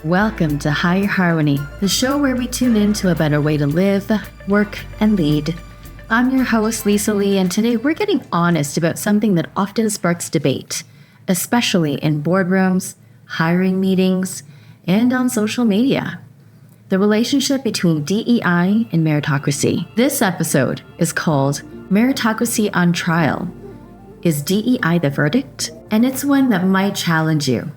Welcome to Higher Harmony, the show where we tune into a better way to live, work, and lead. I'm your host, Lisa Lee, and today we're getting honest about something that often sparks debate, especially in boardrooms, hiring meetings, and on social media. The relationship between DEI and meritocracy. This episode is called Meritocracy on Trial. Is DEI the verdict? And it's one that might challenge you,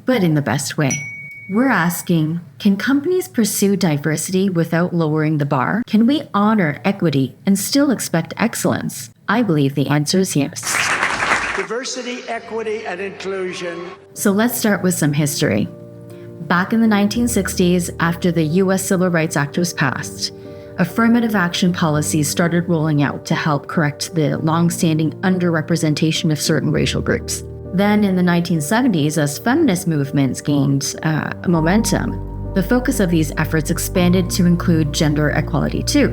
but in the best way. We're asking, can companies pursue diversity without lowering the bar? Can we honor equity and still expect excellence? I believe the answer is yes. Diversity, equity, and inclusion. So let's start with some history. Back in the 1960s, after the U.S. Civil Rights Act was passed, affirmative action policies started rolling out to help correct the long-standing underrepresentation of certain racial groups. Then in the 1970s, as feminist movements gained momentum, the focus of these efforts expanded to include gender equality too.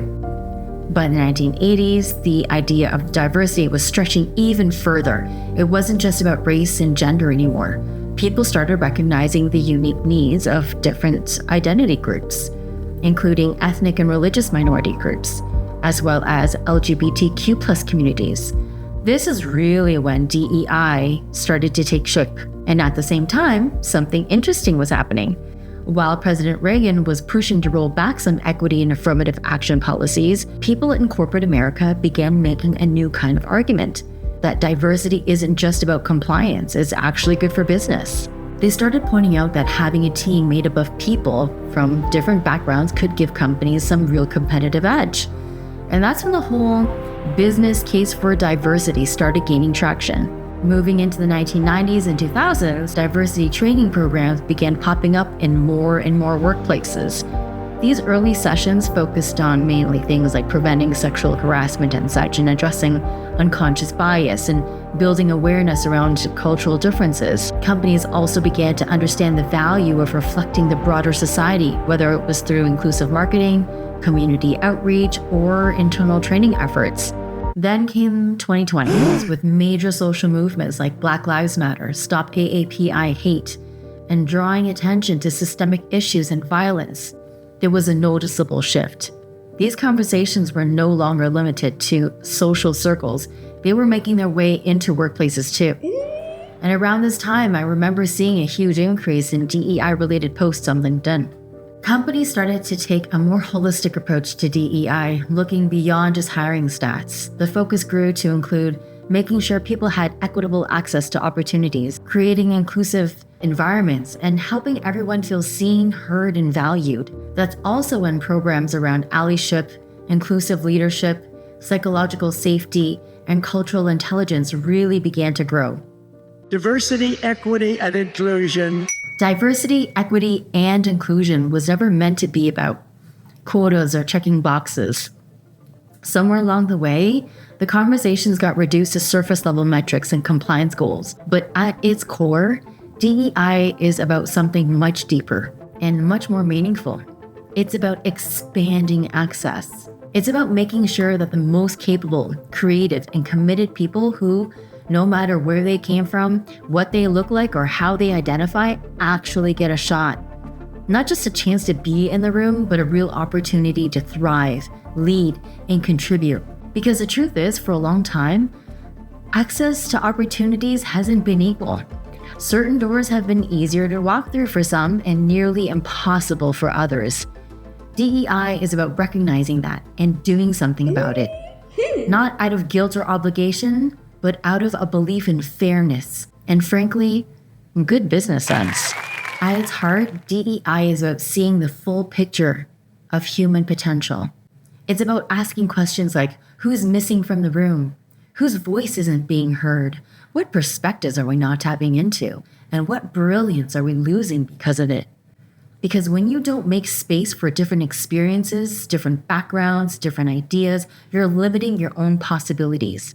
By the 1980s, the idea of diversity was stretching even further. It wasn't just about race and gender anymore. People started recognizing the unique needs of different identity groups, including ethnic and religious minority groups, as well as LGBTQ+ communities. This is really when DEI started to take shape. And at the same time, something interesting was happening. While President Reagan was pushing to roll back some equity and affirmative action policies, people in corporate America began making a new kind of argument that diversity isn't just about compliance, it's actually good for business. They started pointing out that having a team made up of people from different backgrounds could give companies some real competitive edge. And that's when the whole business case for diversity started gaining traction. Moving into the 1990s and 2000s, diversity training programs began popping up in more and more workplaces. These early sessions focused on mainly things like preventing sexual harassment and such, and addressing unconscious bias and building awareness around cultural differences. Companies also began to understand the value of reflecting the broader society, whether it was through inclusive marketing, community outreach, or internal training efforts. Then came 2020 with major social movements like Black Lives Matter, Stop AAPI Hate, and drawing attention to systemic issues and violence. There was a noticeable shift. These conversations were no longer limited to social circles. They were making their way into workplaces too. And around this time, I remember seeing a huge increase in DEI-related posts on LinkedIn. Companies started to take a more holistic approach to DEI, looking beyond just hiring stats. The focus grew to include making sure people had equitable access to opportunities, creating inclusive environments, and helping everyone feel seen, heard, and valued. That's also when programs around allyship, inclusive leadership, psychological safety, and cultural intelligence really began to grow. Diversity, equity, and inclusion. Diversity, equity, and inclusion was never meant to be about quotas or checking boxes. Somewhere along the way, the conversations got reduced to surface-level metrics and compliance goals. But at its core, DEI is about something much deeper and much more meaningful. It's about expanding access. It's about making sure that the most capable, creative, and committed people who, no matter where they came from, what they look like, or how they identify, actually get a shot. Not just a chance to be in the room, but a real opportunity to thrive, lead, and contribute. Because the truth is, for a long time, access to opportunities hasn't been equal. Certain doors have been easier to walk through for some and nearly impossible for others. DEI is about recognizing that and doing something about it. Not out of guilt or obligation, but out of a belief in fairness and, frankly, good business sense. At its heart, DEI is about seeing the full picture of human potential. It's about asking questions like, who's missing from the room? Whose voice isn't being heard? What perspectives are we not tapping into? And what brilliance are we losing because of it? Because when you don't make space for different experiences, different backgrounds, different ideas, you're limiting your own possibilities.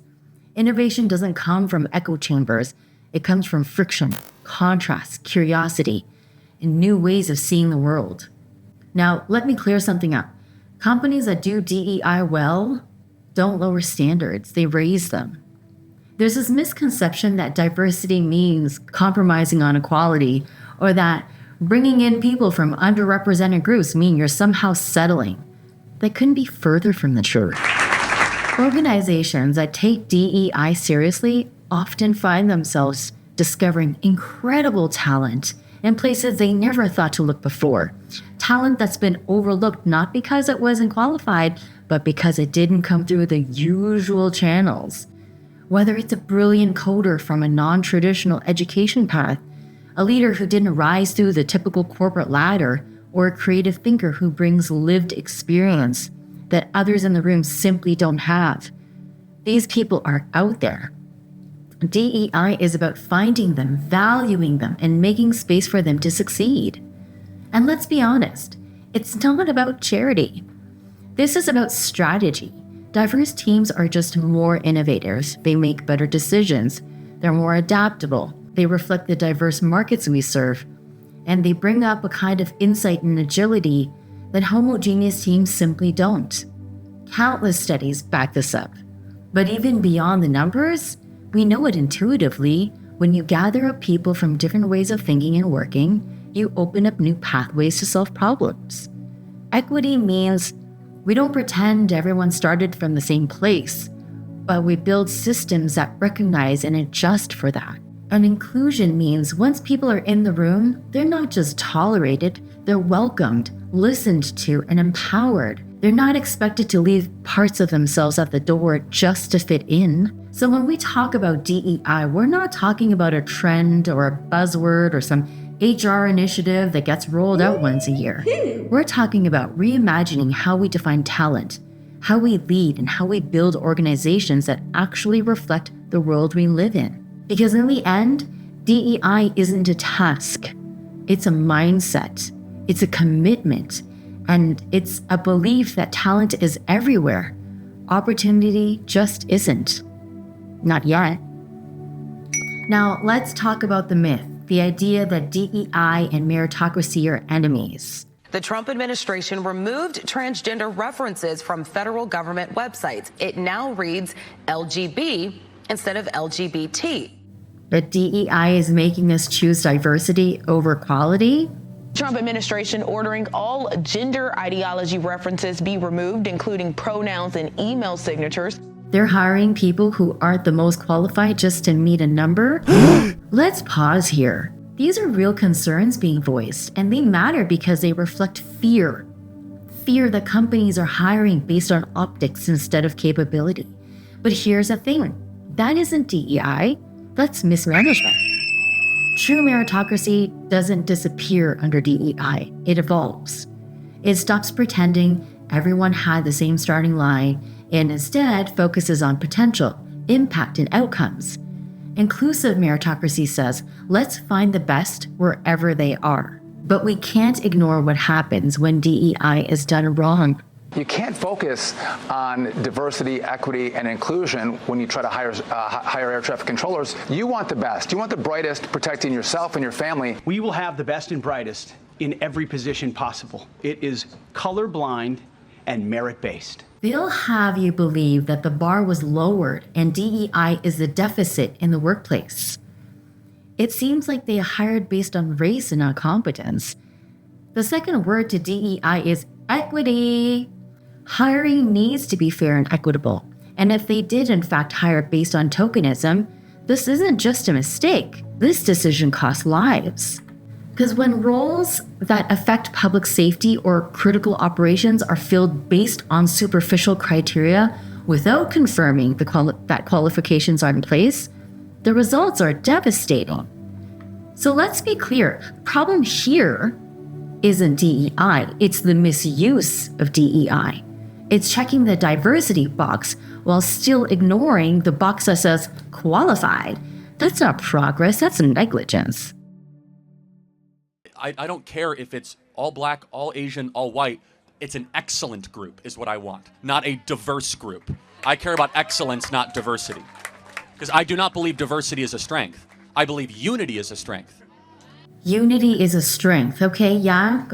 Innovation doesn't come from echo chambers. It comes from friction, contrast, curiosity, and new ways of seeing the world. Now, let me clear something up. Companies that do DEI well don't lower standards, they raise them. There's this misconception that diversity means compromising on equality, or that Bringing in people from underrepresented groups mean you're somehow settling. That couldn't be further from the truth. Organizations that take DEI seriously often find themselves discovering incredible talent in places they never thought to look before. Talent that's been overlooked not because it wasn't qualified, but because it didn't come through the usual channels. Whether it's a brilliant coder from a non-traditional education path, a leader who didn't rise through the typical corporate ladder, or a creative thinker who brings lived experience that others in the room simply don't have. These people are out there. DEI is about finding them, valuing them, and making space for them to succeed. And let's be honest, it's not about charity. This is about strategy. Diverse teams are just more innovators. They make better decisions. They're more adaptable. They reflect the diverse markets we serve. And they bring up a kind of insight and agility that homogeneous teams simply don't. Countless studies back this up. But even beyond the numbers, we know it intuitively. When you gather up people from different ways of thinking and working, you open up new pathways to solve problems. Equity means we don't pretend everyone started from the same place, but we build systems that recognize and adjust for that. And inclusion means once people are in the room, they're not just tolerated, they're welcomed, listened to, and empowered. They're not expected to leave parts of themselves at the door just to fit in. So when we talk about DEI, we're not talking about a trend or a buzzword or some HR initiative that gets rolled out once a year. We're talking about reimagining how we define talent, how we lead, and how we build organizations that actually reflect the world we live in. Because in the end, DEI isn't a task. It's a mindset. It's a commitment. And it's a belief that talent is everywhere. Opportunity just isn't. Not yet. Now, let's talk about the myth, the idea that DEI and meritocracy are enemies. The Trump administration removed transgender references from federal government websites. It now reads LGB instead of LGBT. But DEI is making us choose diversity over quality? Trump administration ordering all gender ideology references be removed, including pronouns and email signatures. They're hiring people who aren't the most qualified just to meet a number? Let's pause here. These are real concerns being voiced, and they matter because they reflect fear. Fear that companies are hiring based on optics instead of capability. But here's the thing. That isn't DEI. That's mismanagement. True meritocracy doesn't disappear under DEI. It evolves. It stops pretending everyone had the same starting line and instead focuses on potential, impact, and outcomes. Inclusive meritocracy says, let's find the best wherever they are. But we can't ignore what happens when DEI is done wrong. You can't focus on diversity, equity, and inclusion when you try to hire air traffic controllers. You want the best. You want the brightest protecting yourself and your family. We will have the best and brightest in every position possible. It is colorblind and merit-based. They'll have you believe that the bar was lowered and DEI is the deficit in the workplace. It seems like they hired based on race and not competence. The second word to DEI is equity. Hiring needs to be fair and equitable. And if they did in fact hire based on tokenism, this isn't just a mistake. This decision costs lives. Because when roles that affect public safety or critical operations are filled based on superficial criteria without confirming that qualifications are in place, the results are devastating. So let's be clear, the problem here isn't DEI, it's the misuse of DEI. It's checking the diversity box while still ignoring the box that says qualified. That's not progress, that's negligence. I don't care if it's all black, all Asian, all white. It's an excellent group is what I want, not a diverse group. I care about excellence, not diversity. Because I do not believe diversity is a strength. I believe unity is a strength. Unity is a strength. Okay, yeah.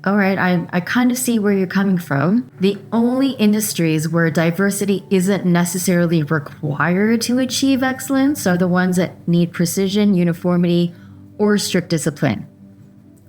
All right, I kind of see where you're coming from. The only industries where diversity isn't necessarily required to achieve excellence are the ones that need precision, uniformity, or strict discipline.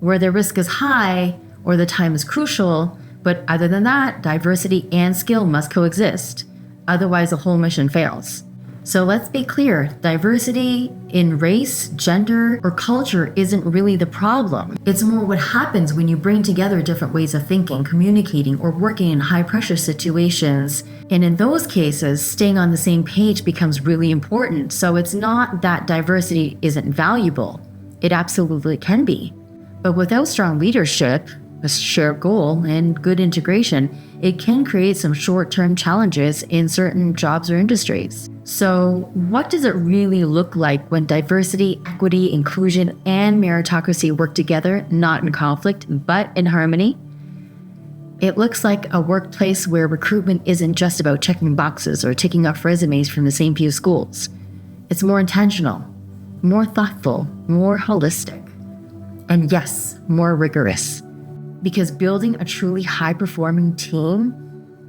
where the risk is high or the time is crucial, but other than that, diversity and skill must coexist. Otherwise, the whole mission fails. So let's be clear, diversity in race, gender, or culture isn't really the problem. It's more what happens when you bring together different ways of thinking, communicating, or working in high-pressure situations. And in those cases, staying on the same page becomes really important. So it's not that diversity isn't valuable. It absolutely can be. But without strong leadership, a shared goal, and good integration, it can create some short-term challenges in certain jobs or industries. So what does it really look like when diversity, equity, inclusion, and meritocracy work together, not in conflict, but in harmony? It looks like a workplace where recruitment isn't just about checking boxes or ticking off resumes from the same few schools. It's more intentional, more thoughtful, more holistic, and yes, more rigorous. Because building a truly high-performing team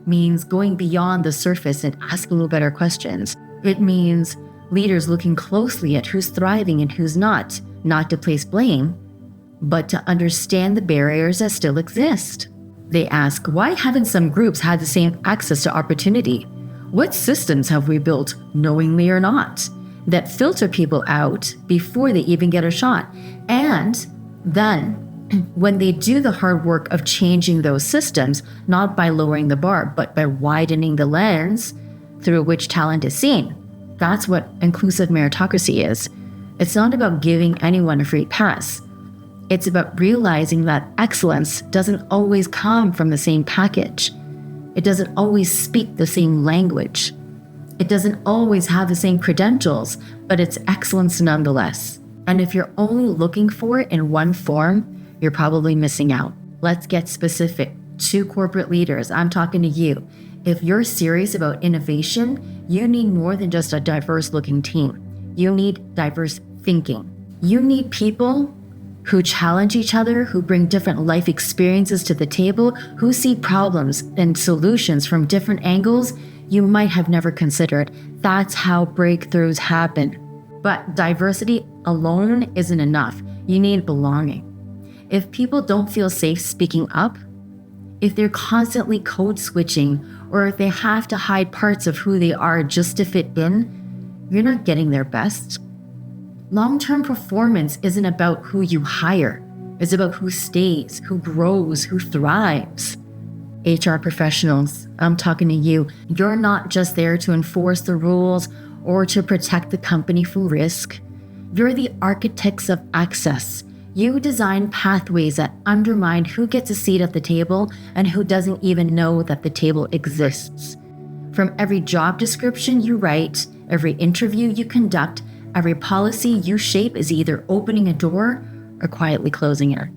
means going beyond the surface and asking better questions. It means leaders looking closely at who's thriving and who's not to place blame, but to understand the barriers that still exist. They ask, why haven't some groups had the same access to opportunity? What systems have we built, knowingly or not, that filter people out before they even get a shot? And then, when they do the hard work of changing those systems, not by lowering the bar, but by widening the lens through which talent is seen. That's what inclusive meritocracy is. It's not about giving anyone a free pass. It's about realizing that excellence doesn't always come from the same package. It doesn't always speak the same language. It doesn't always have the same credentials, but it's excellence nonetheless. And if you're only looking for it in one form, you're probably missing out. Let's get specific. To corporate leaders, I'm talking to you. If you're serious about innovation, you need more than just a diverse-looking team. You need diverse thinking. You need people who challenge each other, who bring different life experiences to the table, who see problems and solutions from different angles you might have never considered. That's how breakthroughs happen. But diversity alone isn't enough. You need belonging. If people don't feel safe speaking up, if they're constantly code switching, or if they have to hide parts of who they are just to fit in, you're not getting their best. Long-term performance isn't about who you hire. It's about who stays, who grows, who thrives. HR professionals, I'm talking to you. You're not just there to enforce the rules or to protect the company from risk. You're the architects of access. You design pathways that undermine who gets a seat at the table and who doesn't even know that the table exists. From every job description you write, every interview you conduct, every policy you shape is either opening a door or quietly closing it.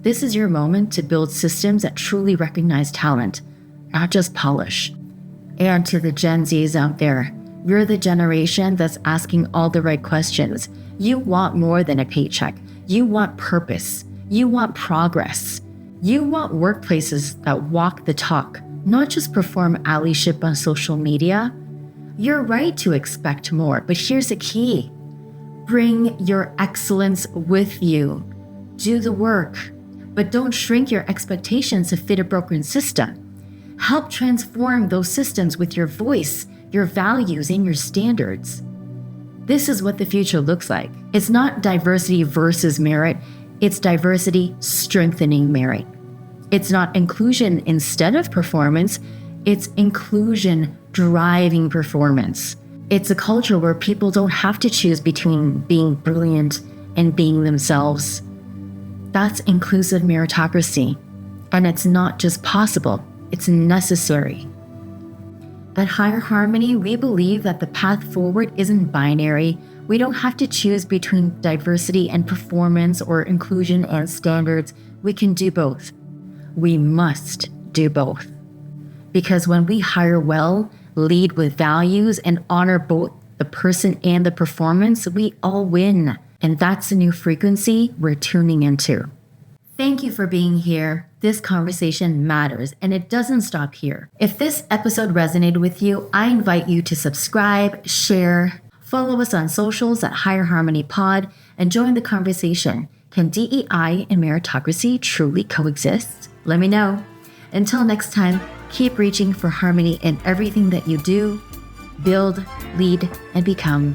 This is your moment to build systems that truly recognize talent, not just polish. And to the Gen Zs out there, you're the generation that's asking all the right questions. You want more than a paycheck. You want purpose. You want progress. You want workplaces that walk the talk, not just perform allyship on social media. You're right to expect more, but here's the key. Bring your excellence with you. Do the work, but don't shrink your expectations to fit a broken system. Help transform those systems with your voice, your values, and your standards. This is what the future looks like. It's not diversity versus merit. It's diversity strengthening merit. It's not inclusion instead of performance. It's inclusion driving performance. It's a culture where people don't have to choose between being brilliant and being themselves. That's inclusive meritocracy. And it's not just possible, it's necessary. At Higher Harmony, we believe that the path forward isn't binary. We don't have to choose between diversity and performance or inclusion and standards. We can do both. We must do both. Because when we hire well, lead with values, and honor both the person and the performance, we all win. And that's the new frequency we're tuning into. Thank you for being here. This conversation matters, and it doesn't stop here. If this episode resonated with you, I invite you to subscribe, share, follow us on socials at Higher Harmony Pod, and join the conversation. Can DEI and meritocracy truly coexist? Let me know. Until next time, keep reaching for harmony in everything that you do, build, lead, and become.